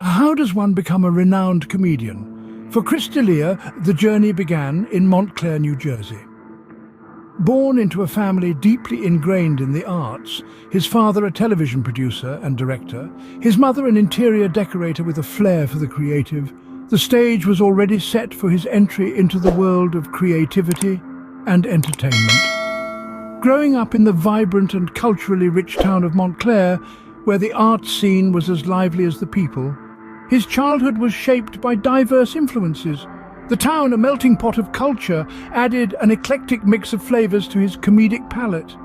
How does one become a renowned comedian? For Chris D'Elia, the journey began in Montclair, New Jersey. Born into a family deeply ingrained in the arts, his father a television producer and director, his mother an interior decorator with a flair for the creative, the stage was already set for his entry into the world of creativity and entertainment. Growing up in the vibrant and culturally rich town of Montclair, where the art scene was as lively as the people, his childhood was shaped by diverse influences. The town, a melting pot of culture, added an eclectic mix of flavors to his comedic palette.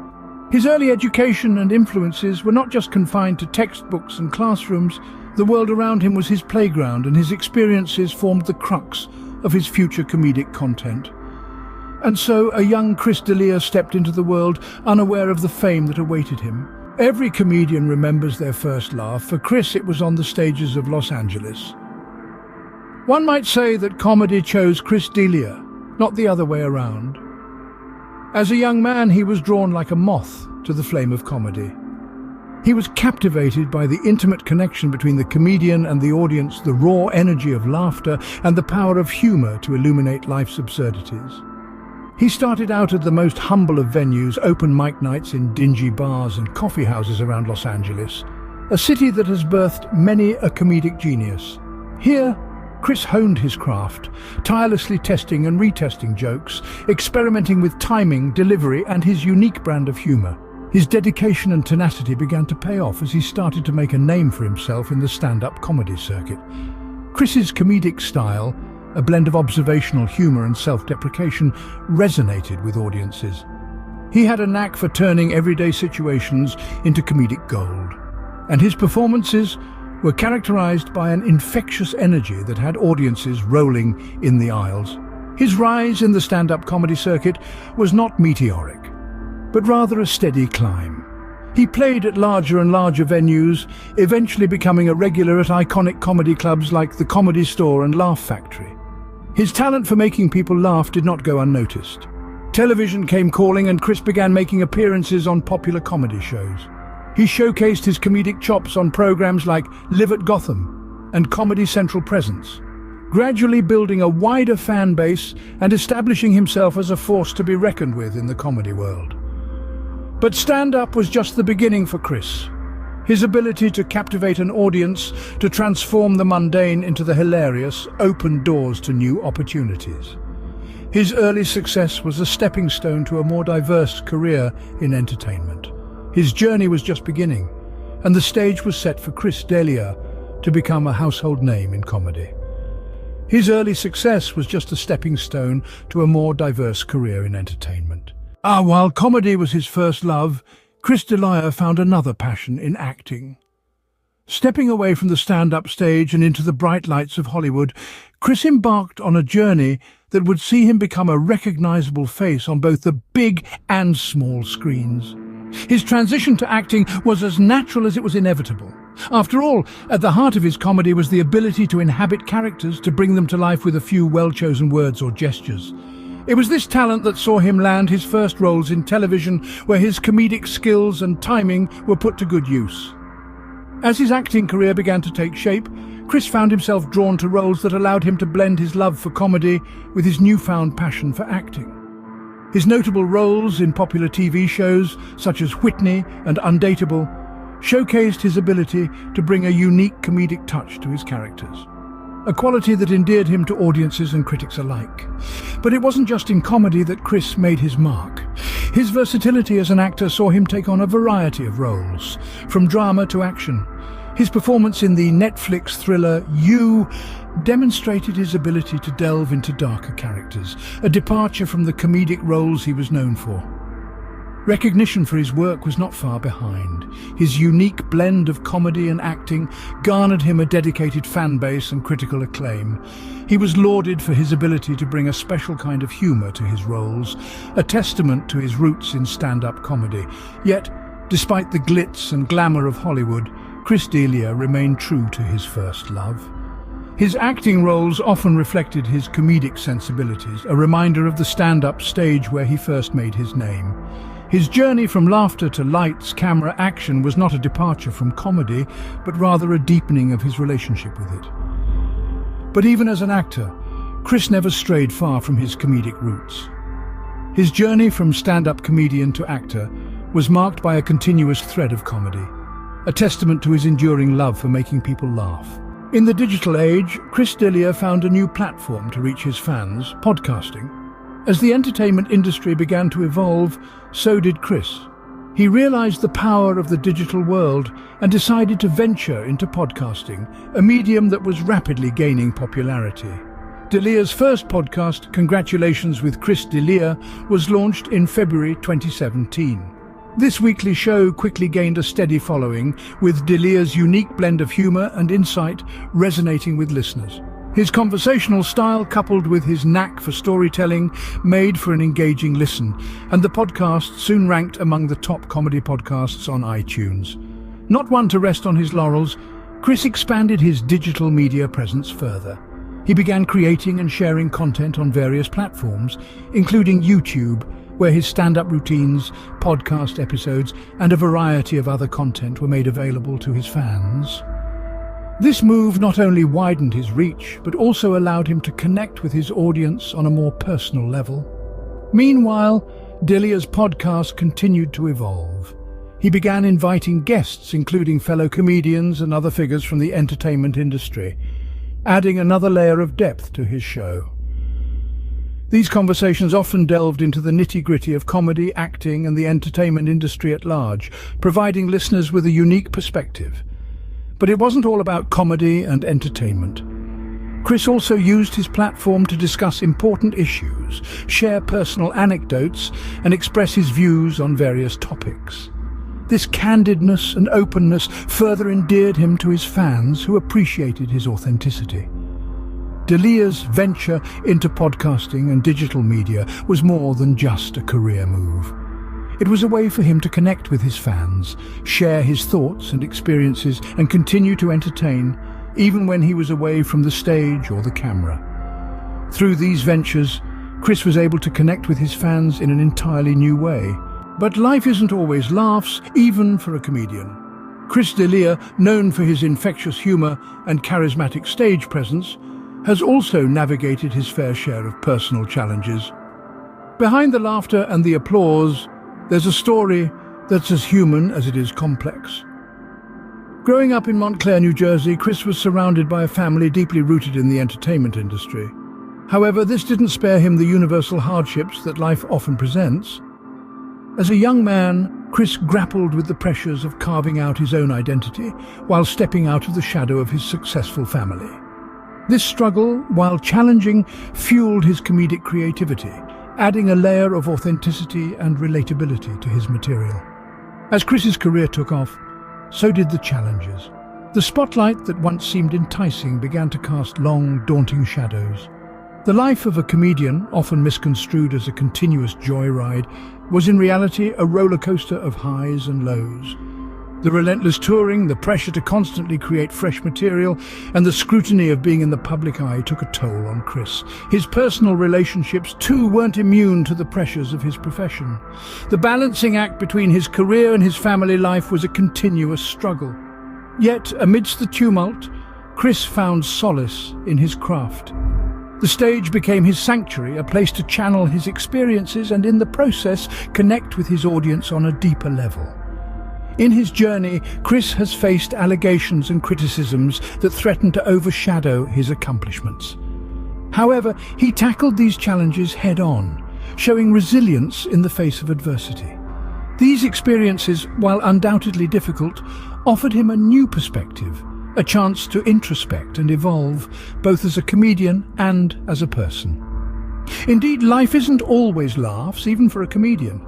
His early education and influences were not just confined to textbooks and classrooms. The world around him was his playground, and his experiences formed the crux of his future comedic content. And so a young Chris D'Elia stepped into the world, unaware of the fame that awaited him. Every comedian remembers their first laugh. For Chris, it was on the stages of Los Angeles. One might say that comedy chose Chris D'Elia, not the other way around. As a young man, he was drawn like a moth to the flame of comedy. He was captivated by the intimate connection between the comedian and the audience, the raw energy of laughter, and the power of humor to illuminate life's absurdities. He started out at the most humble of venues, open mic nights in dingy bars and coffee houses around Los Angeles, a city that has birthed many a comedic genius. Here, Chris honed his craft, tirelessly testing and retesting jokes, experimenting with timing, delivery, and his unique brand of humor. His dedication and tenacity began to pay off as he started to make a name for himself in the stand-up comedy circuit. Chris's comedic style, a blend of observational humor and self-deprecation, resonated with audiences. He had a knack for turning everyday situations into comedic gold, and his performances were characterized by an infectious energy that had audiences rolling in the aisles. His rise in the stand-up comedy circuit was not meteoric, but rather a steady climb. He played at larger and larger venues, eventually becoming a regular at iconic comedy clubs like the Comedy Store and Laugh Factory. His talent for making people laugh did not go unnoticed. Television came calling, and Chris began making appearances on popular comedy shows. He showcased his comedic chops on programs like Live at Gotham and Comedy Central Presents, gradually building a wider fan base and establishing himself as a force to be reckoned with in the comedy world. But stand-up was just the beginning for Chris. His ability to captivate an audience, to transform the mundane into the hilarious, opened doors to new opportunities. His early success was a stepping stone to a more diverse career in entertainment. His journey was just beginning, and the stage was set for Chris D'Elia to become a household name in comedy. His early success was just a stepping stone to a more diverse career in entertainment. While comedy was his first love, Chris D'Elia found another passion in acting. Stepping away from the stand-up stage and into the bright lights of Hollywood, Chris embarked on a journey that would see him become a recognizable face on both the big and small screens. His transition to acting was as natural as it was inevitable. After all, at the heart of his comedy was the ability to inhabit characters, to bring them to life with a few well-chosen words or gestures. It was this talent that saw him land his first roles in television, where his comedic skills and timing were put to good use. As his acting career began to take shape, Chris found himself drawn to roles that allowed him to blend his love for comedy with his newfound passion for acting. His notable roles in popular TV shows, such as Whitney and Undateable, showcased his ability to bring a unique comedic touch to his characters, a quality that endeared him to audiences and critics alike. But it wasn't just in comedy that Chris made his mark. His versatility as an actor saw him take on a variety of roles, from drama to action. His performance in the Netflix thriller You demonstrated his ability to delve into darker characters, a departure from the comedic roles he was known for. Recognition for his work was not far behind. His unique blend of comedy and acting garnered him a dedicated fan base and critical acclaim. He was lauded for his ability to bring a special kind of humor to his roles, a testament to his roots in stand-up comedy. Yet, despite the glitz and glamour of Hollywood, Chris D'Elia remained true to his first love. His acting roles often reflected his comedic sensibilities, a reminder of the stand-up stage where he first made his name. His journey from laughter to lights, camera, action was not a departure from comedy, but rather a deepening of his relationship with it. But even as an actor, Chris never strayed far from his comedic roots. His journey from stand-up comedian to actor was marked by a continuous thread of comedy, a testament to his enduring love for making people laugh. In the digital age, Chris D'Elia found a new platform to reach his fans, podcasting. As the entertainment industry began to evolve, so did Chris. He realized the power of the digital world and decided to venture into podcasting, a medium that was rapidly gaining popularity. Delia's first podcast, Congratulations with Chris D'Elia, was launched in February 2017. This weekly show quickly gained a steady following, with Delia's unique blend of humor and insight resonating with listeners. His conversational style, coupled with his knack for storytelling, made for an engaging listen, and the podcast soon ranked among the top comedy podcasts on iTunes. Not one to rest on his laurels, Chris expanded his digital media presence further. He began creating and sharing content on various platforms, including YouTube, where his stand-up routines, podcast episodes, and a variety of other content were made available to his fans. This move not only widened his reach, but also allowed him to connect with his audience on a more personal level. Meanwhile, Delia's podcast continued to evolve. He began inviting guests, including fellow comedians and other figures from the entertainment industry, adding another layer of depth to his show. These conversations often delved into the nitty-gritty of comedy, acting, and the entertainment industry at large, providing listeners with a unique perspective. But it wasn't all about comedy and entertainment. Chris also used his platform to discuss important issues, share personal anecdotes, and express his views on various topics. This candidness and openness further endeared him to his fans, who appreciated his authenticity. Delia's venture into podcasting and digital media was more than just a career move. It was a way for him to connect with his fans, share his thoughts and experiences, and continue to entertain, even when he was away from the stage or the camera. Through these ventures, Chris was able to connect with his fans in an entirely new way. But life isn't always laughs, even for a comedian. Chris D'Elia, known for his infectious humor and charismatic stage presence, has also navigated his fair share of personal challenges. Behind the laughter and the applause, there's a story that's as human as it is complex. Growing up in Montclair, New Jersey, Chris was surrounded by a family deeply rooted in the entertainment industry. However, this didn't spare him the universal hardships that life often presents. As a young man, Chris grappled with the pressures of carving out his own identity while stepping out of the shadow of his successful family. This struggle, while challenging, fueled his comedic creativity, adding a layer of authenticity and relatability to his material. As Chris's career took off, so did the challenges. The spotlight that once seemed enticing began to cast long, daunting shadows. The life of a comedian, often misconstrued as a continuous joyride, was in reality a roller coaster of highs and lows. The relentless touring, the pressure to constantly create fresh material, and the scrutiny of being in the public eye took a toll on Chris. His personal relationships, too, weren't immune to the pressures of his profession. The balancing act between his career and his family life was a continuous struggle. Yet, amidst the tumult, Chris found solace in his craft. The stage became his sanctuary, a place to channel his experiences and, in the process, connect with his audience on a deeper level. In his journey, Chris has faced allegations and criticisms that threaten to overshadow his accomplishments. However, he tackled these challenges head-on, showing resilience in the face of adversity. These experiences, while undoubtedly difficult, offered him a new perspective, a chance to introspect and evolve, both as a comedian and as a person. Indeed, life isn't always laughs, even for a comedian.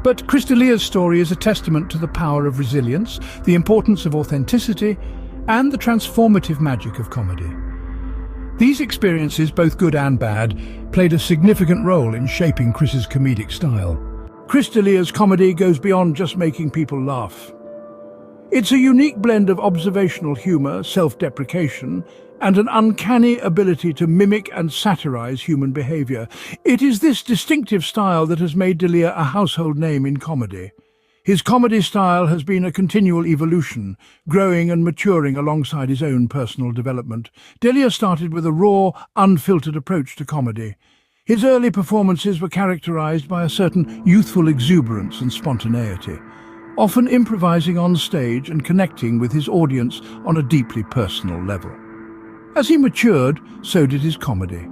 But Chris D'Elia's story is a testament to the power of resilience, the importance of authenticity, and the transformative magic of comedy. These experiences, both good and bad, played a significant role in shaping Chris's comedic style. Chris D'Elia's comedy goes beyond just making people laugh. It's a unique blend of observational humor, self-deprecation, and an uncanny ability to mimic and satirize human behavior. It is this distinctive style that has made Delia a household name in comedy. His comedy style has been a continual evolution, growing and maturing alongside his own personal development. Delia started with a raw, unfiltered approach to comedy. His early performances were characterized by a certain youthful exuberance and spontaneity, often improvising on stage and connecting with his audience on a deeply personal level. As he matured, so did his comedy.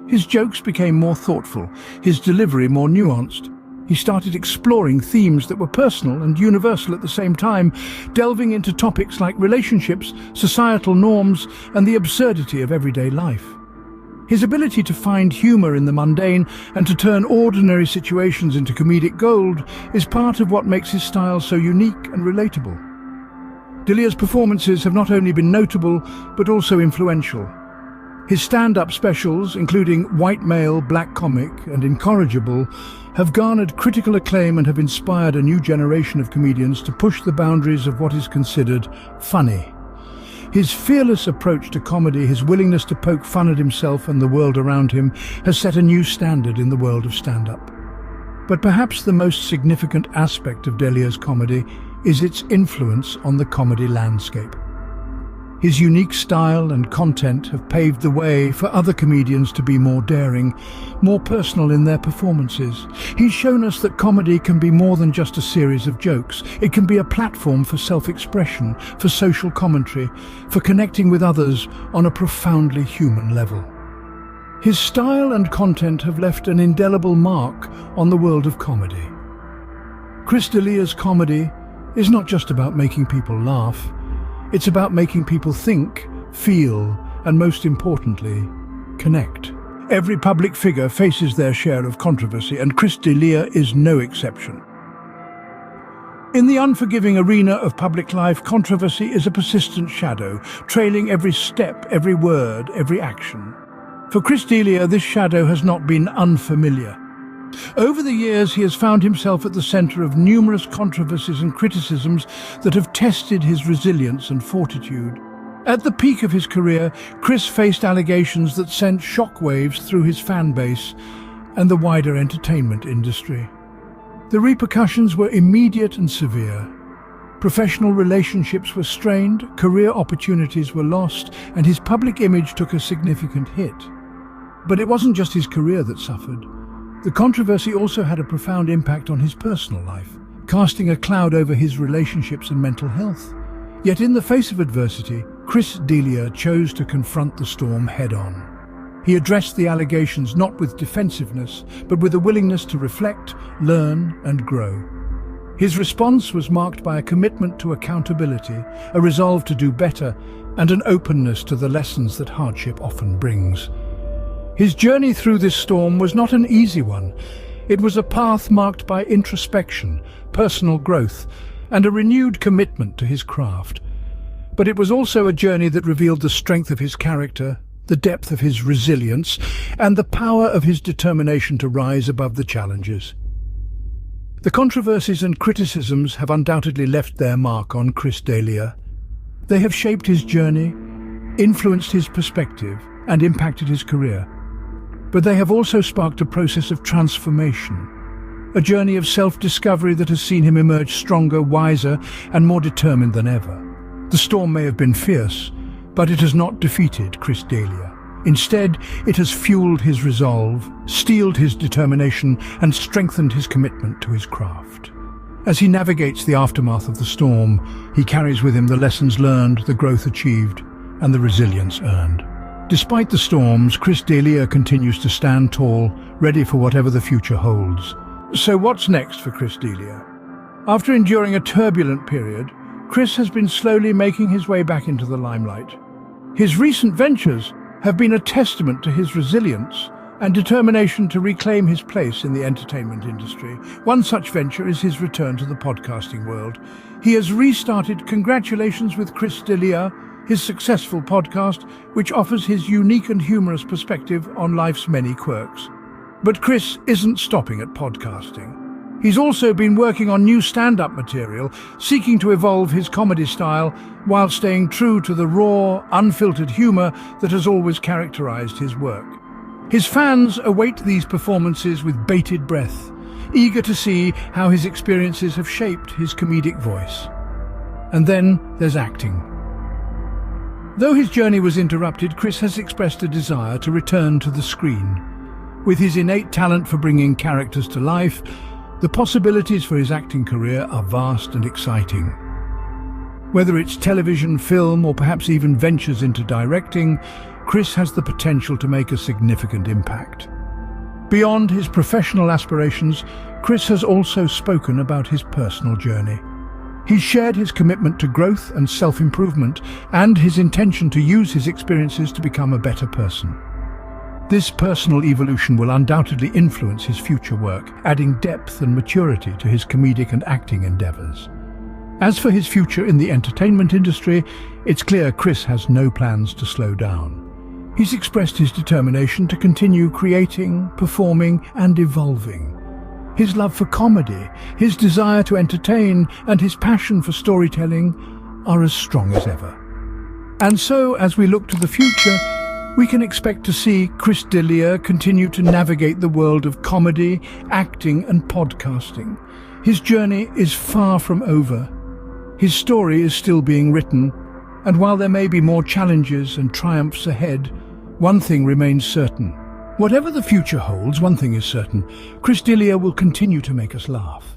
His jokes became more thoughtful, his delivery more nuanced. He started exploring themes that were personal and universal at the same time, delving into topics like relationships, societal norms, and the absurdity of everyday life. His ability to find humor in the mundane and to turn ordinary situations into comedic gold is part of what makes his style so unique and relatable. Delia's performances have not only been notable, but also influential. His stand-up specials, including White Male, Black Comic, and Incorrigible, have garnered critical acclaim and have inspired a new generation of comedians to push the boundaries of what is considered funny. His fearless approach to comedy, his willingness to poke fun at himself and the world around him, has set a new standard in the world of stand-up. But perhaps the most significant aspect of Delia's comedy is its influence on the comedy landscape. His unique style and content have paved the way for other comedians to be more daring, more personal in their performances. He's shown us that comedy can be more than just a series of jokes. It can be a platform for self-expression, for social commentary, for connecting with others on a profoundly human level. His style and content have left an indelible mark on the world of comedy. Chris D'Elia's comedy is not just about making people laugh. It's about making people think, feel, and most importantly, connect. Every public figure faces their share of controversy, and Chris D'Elia is no exception. In the unforgiving arena of public life, controversy is a persistent shadow, trailing every step, every word, every action. For Chris D'Elia, this shadow has not been unfamiliar. Over the years, he has found himself at the center of numerous controversies and criticisms that have tested his resilience and fortitude. At the peak of his career, Chris faced allegations that sent shockwaves through his fan base and the wider entertainment industry. The repercussions were immediate and severe. Professional relationships were strained, career opportunities were lost, and his public image took a significant hit. But it wasn't just his career that suffered. The controversy also had a profound impact on his personal life, casting a cloud over his relationships and mental health. Yet in the face of adversity, Chris D'Elia chose to confront the storm head-on. He addressed the allegations not with defensiveness, but with a willingness to reflect, learn, and grow. His response was marked by a commitment to accountability, a resolve to do better, and an openness to the lessons that hardship often brings. His journey through this storm was not an easy one. It was a path marked by introspection, personal growth, and a renewed commitment to his craft. But it was also a journey that revealed the strength of his character, the depth of his resilience, and the power of his determination to rise above the challenges. The controversies and criticisms have undoubtedly left their mark on Chris D'Elia. They have shaped his journey, influenced his perspective, and impacted his career. But they have also sparked a process of transformation, a journey of self-discovery that has seen him emerge stronger, wiser, and more determined than ever. The storm may have been fierce, but it has not defeated Chris D'Elia. Instead, it has fueled his resolve, steeled his determination, and strengthened his commitment to his craft. As he navigates the aftermath of the storm, he carries with him the lessons learned, the growth achieved, and the resilience earned. Despite the storms, Chris D'Elia continues to stand tall, ready for whatever the future holds. So what's next for Chris D'Elia? After enduring a turbulent period, Chris has been slowly making his way back into the limelight. His recent ventures have been a testament to his resilience and determination to reclaim his place in the entertainment industry. One such venture is his return to the podcasting world. He has restarted Congratulations with Chris D'Elia, his successful podcast, which offers his unique and humorous perspective on life's many quirks. But Chris isn't stopping at podcasting. He's also been working on new stand-up material, seeking to evolve his comedy style while staying true to the raw, unfiltered humour that has always characterised his work. His fans await these performances with bated breath, eager to see how his experiences have shaped his comedic voice. And then there's acting. Though his journey was interrupted, Chris has expressed a desire to return to the screen. With his innate talent for bringing characters to life, the possibilities for his acting career are vast and exciting. Whether it's television, film, or perhaps even ventures into directing, Chris has the potential to make a significant impact. Beyond his professional aspirations, Chris has also spoken about his personal journey. He's shared his commitment to growth and self-improvement and his intention to use his experiences to become a better person. This personal evolution will undoubtedly influence his future work, adding depth and maturity to his comedic and acting endeavors. As for his future in the entertainment industry, it's clear Chris has no plans to slow down. He's expressed his determination to continue creating, performing, and evolving. His love for comedy, his desire to entertain, and his passion for storytelling are as strong as ever. And so, as we look to the future, we can expect to see Chris D'Elia continue to navigate the world of comedy, acting, and podcasting. His journey is far from over. His story is still being written, and while there may be more challenges and triumphs ahead, one thing remains certain. Whatever the future holds, one thing is certain: Chris D'Elia will continue to make us laugh.